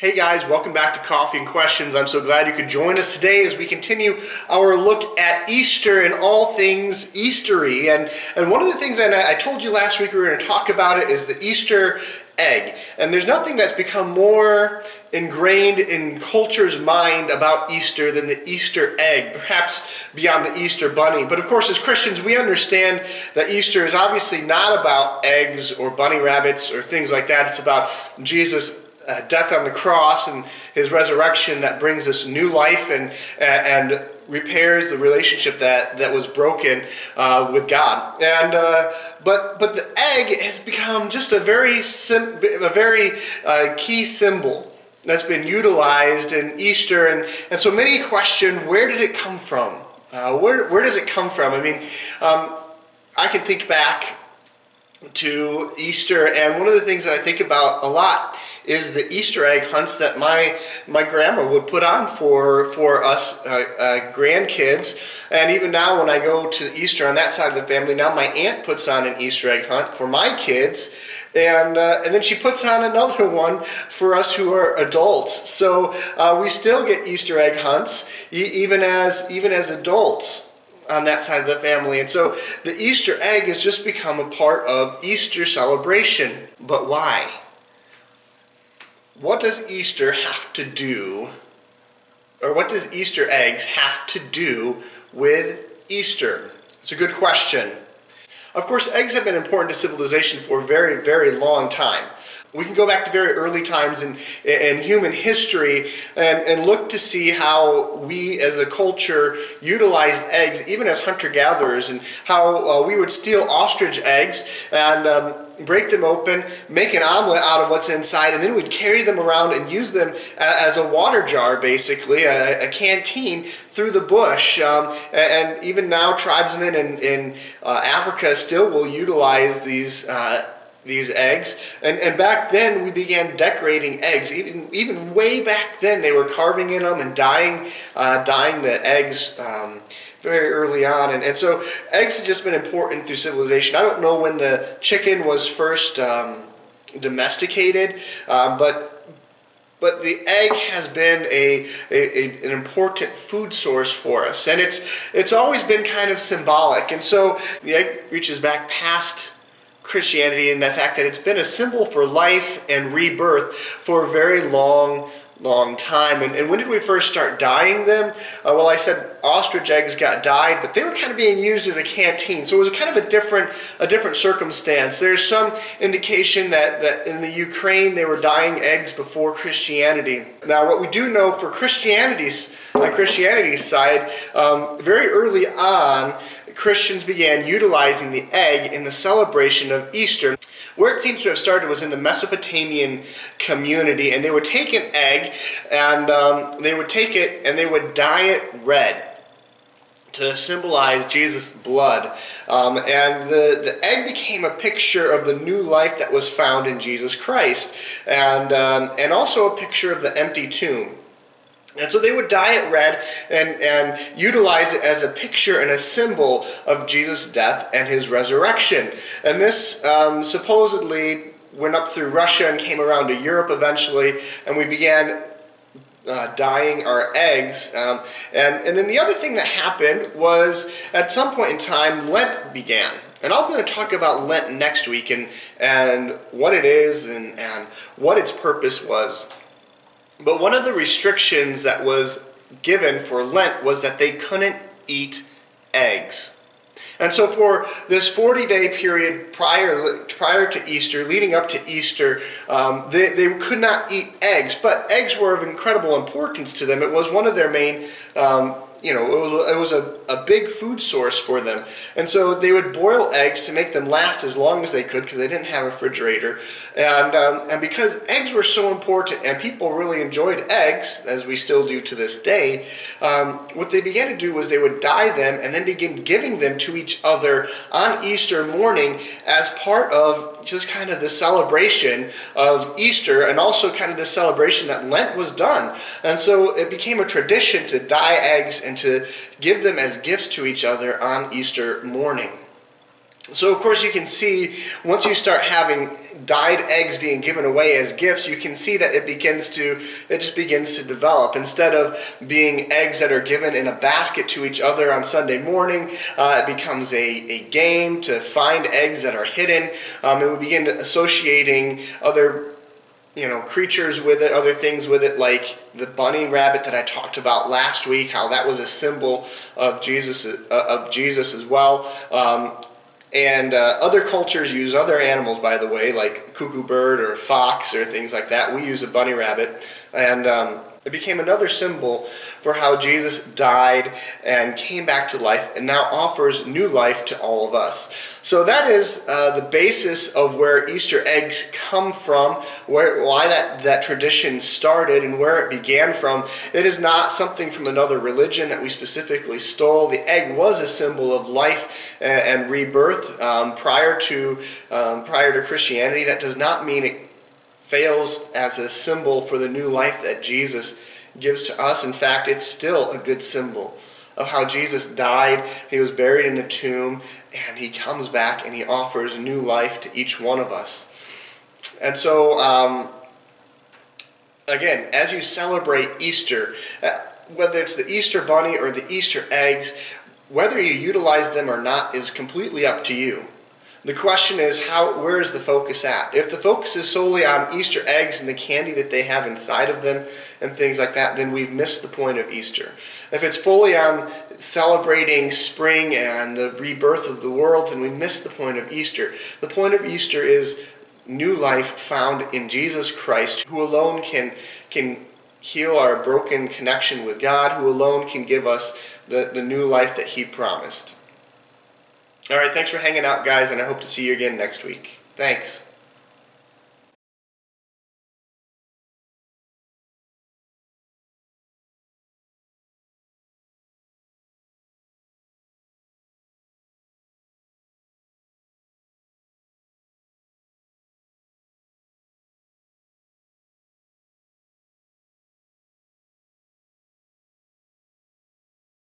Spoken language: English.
Hey guys, welcome back to Coffee and Questions. I'm so glad you could join us today as we continue our look at Easter and all things Eastery. And one of the things that I told you last week we were going to talk about it is the Easter egg. And there's nothing that's become more ingrained in culture's mind about Easter than the Easter egg, perhaps beyond the Easter bunny. But of course, as Christians, we understand that Easter is obviously not about eggs or bunny rabbits or things like that. It's about Jesus' death on the cross and his resurrection that brings us new life and repairs the relationship that was broken with God. And but the egg has become just a very key symbol that's been utilized in Easter, and so many question, where did it come from? Where does it come from? I mean, I can think back to Easter, and one of the things that I think about a lot is the Easter egg hunts that my grandma would put on for us grandkids. And even now when I go to Easter on that side of the family, now my aunt puts on an Easter egg hunt for my kids, and then she puts on another one for us who are adults. So we still get Easter egg hunts even as adults on that side of the family. And so the Easter egg has just become a part of Easter celebration. But why? What does Easter have to do, or what does Easter eggs have to do with Easter? It's a good question. Of course, eggs have been important to civilization for a very, very long time. We can go back to very early times in human history and look to see how we as a culture utilized eggs, even as hunter-gatherers, and how we would steal ostrich eggs and break them open, make an omelet out of what's inside, and then we'd carry them around and use them as a water jar, basically, a canteen through the bush. And even now, tribesmen in Africa still will utilize these eggs, and back then we began decorating eggs. Even way back then, they were carving in them and dyeing the eggs very early on, and so eggs have just been important through civilization. I don't know when the chicken was first domesticated, but the egg has been an important food source for us, and it's always been kind of symbolic. And so the egg reaches back past Christianity and the fact that it's been a symbol for life and rebirth for a very long time. And when did we first start dyeing them? Well, I said ostrich eggs got dyed, but they were kind of being used as a canteen, so it was kind of a different circumstance. There's some indication that in the Ukraine they were dyeing eggs before Christianity. Now, what we do know for Christianity's side, very early on, Christians began utilizing the egg in the celebration of Easter. Where it seems to have started was in the Mesopotamian community, and they would take an egg and they would take it and they would dye it red to symbolize Jesus' blood. And the egg became a picture of the new life that was found in Jesus Christ, and also a picture of the empty tomb. And so they would dye it red and utilize it as a picture and a symbol of Jesus' death and his resurrection. And this supposedly went up through Russia and came around to Europe eventually, and we began dyeing our eggs. And then the other thing that happened was, at some point in time, Lent began. And I'm going to talk about Lent next week and what it is and what its purpose was. But one of the restrictions that was given for Lent was that they couldn't eat eggs. And so for this 40-day period prior to Easter, leading up to Easter, they could not eat eggs. But eggs were of incredible importance to them. It was one of their main it was a big food source for them. And so they would boil eggs to make them last as long as they could, because they didn't have a refrigerator. And because eggs were so important and people really enjoyed eggs, as we still do to this day, what they began to do was they would dye them and then begin giving them to each other on Easter morning as part of just kind of the celebration of Easter, and also kind of the celebration that Lent was done. And so it became a tradition to dye eggs and to give them as gifts to each other on Easter morning. So, of course, you can see once you start having dyed eggs being given away as gifts, you can see that it just begins to develop. Instead of being eggs that are given in a basket to each other on Sunday morning, it becomes a game to find eggs that are hidden, and we begin associating other creatures with it, other things with it, like the bunny rabbit that I talked about last week, how that was a symbol of Jesus as well. And other cultures use other animals, by the way, like cuckoo bird or fox or things like that. We use a bunny rabbit. And it became another symbol for how Jesus died and came back to life and now offers new life to all of us. So that is the basis of where Easter eggs come from, why that tradition started and where it began from. It is not something from another religion that we specifically stole. The egg was a symbol of life and rebirth prior to Christianity. That does not mean it fails as a symbol for the new life that Jesus gives to us. In fact, it's still a good symbol of how Jesus died, he was buried in a tomb, and he comes back and he offers new life to each one of us. And so, again, as you celebrate Easter, whether it's the Easter bunny or the Easter eggs, whether you utilize them or not is completely up to you. The question is, where is the focus at? If the focus is solely on Easter eggs and the candy that they have inside of them and things like that, then we've missed the point of Easter. If it's fully on celebrating spring and the rebirth of the world, then we missed the point of Easter. The point of Easter is new life found in Jesus Christ, who alone can heal our broken connection with God, who alone can give us the new life that he promised. All right, thanks for hanging out, guys, and I hope to see you again next week. Thanks.